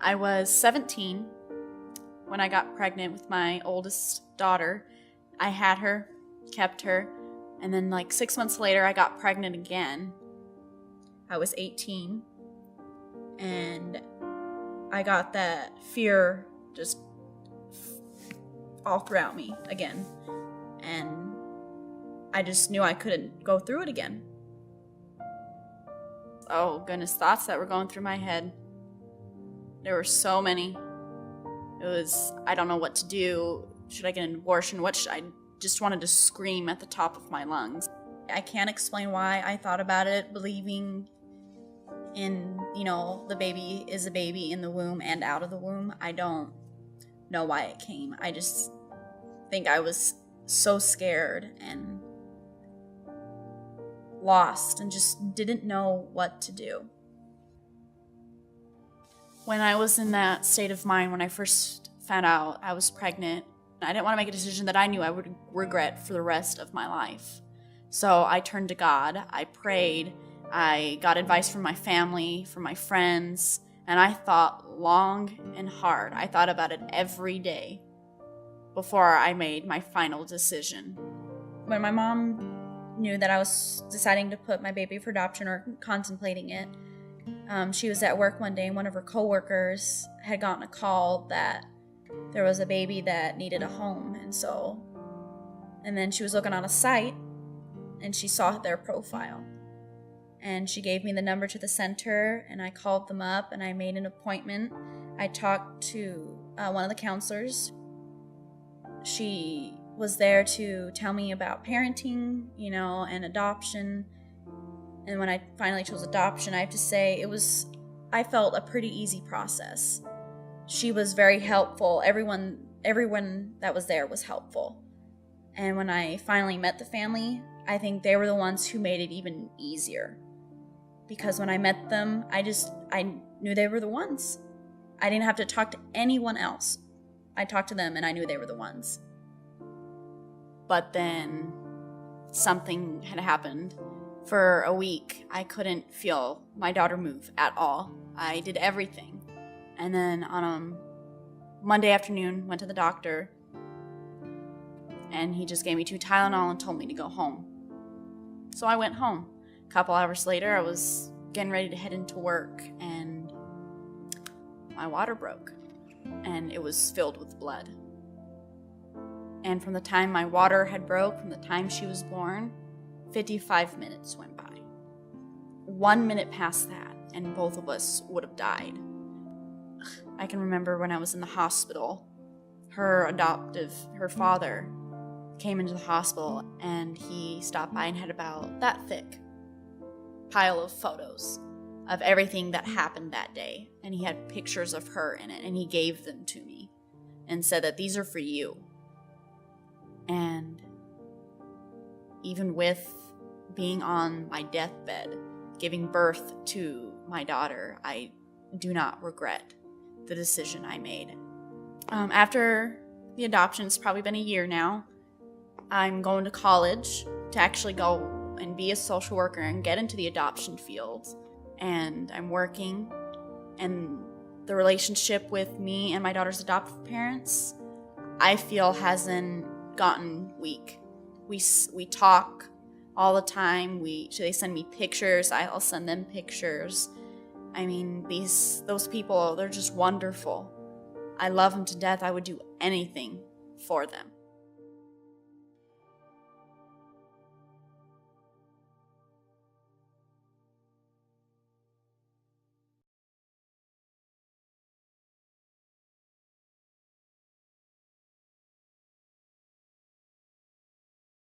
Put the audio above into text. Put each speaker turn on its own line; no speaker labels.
I was 17 when I got pregnant with my oldest daughter. I had her, kept her, and then like 6 months later I got pregnant again. I was 18 and I got that fear just all throughout me again. And I just knew I couldn't go through it again. Oh goodness, thoughts that were going through my head. There were so many. It was, I don't know what to do. Should I get an abortion? I just wanted to scream at the top of my lungs. I can't explain why I thought about it, believing in, the baby is a baby in the womb and out of the womb. I don't know why it came. I just think I was so scared and lost and just didn't know what to do. When I was in that state of mind, when I first found out I was pregnant, I didn't want to make a decision that I knew I would regret for the rest of my life. So I turned to God, I prayed, I got advice from my family, from my friends, and I thought long and hard. I thought about it every day before I made my final decision. When my mom knew that I was deciding to put my baby for adoption or contemplating it, she was at work one day and one of her coworkers had gotten a call that there was a baby that needed a home. And then she was looking on a site and she saw their profile. And she gave me the number to the center and I called them up and I made an appointment. I talked to one of the counselors. She was there to tell me about parenting, and adoption. And when I finally chose adoption, I have to say I felt a pretty easy process. She was very helpful. Everyone that was there was helpful. And when I finally met the family, I think they were the ones who made it even easier. Because when I met them, I knew they were the ones. I didn't have to talk to anyone else. I talked to them and I knew they were the ones. But then something had happened. For a week, I couldn't feel my daughter move at all. I did everything. And then on a Monday afternoon, went to the doctor, and he just gave me 2 Tylenol and told me to go home. So I went home. A couple hours later, I was getting ready to head into work, and my water broke, and it was filled with blood. And from the time my water had broke, from the time she was born, 55 minutes went by. 1 minute past that, and both of us would have died. I can remember when I was in the hospital, her father came into the hospital and he stopped by and had about that thick pile of photos of everything that happened that day. And he had pictures of her in it and he gave them to me and said that these are for you. And even with being on my deathbed, giving birth to my daughter, I do not regret the decision I made. After the adoption, it's probably been a year now, I'm going to college to actually go and be a social worker and get into the adoption field. And I'm working, and the relationship with me and my daughter's adoptive parents, I feel hasn't gotten weak. We talk all the time. They send me pictures. I'll send them pictures. I mean, those people, they're just wonderful. I love them to death. I would do anything for them.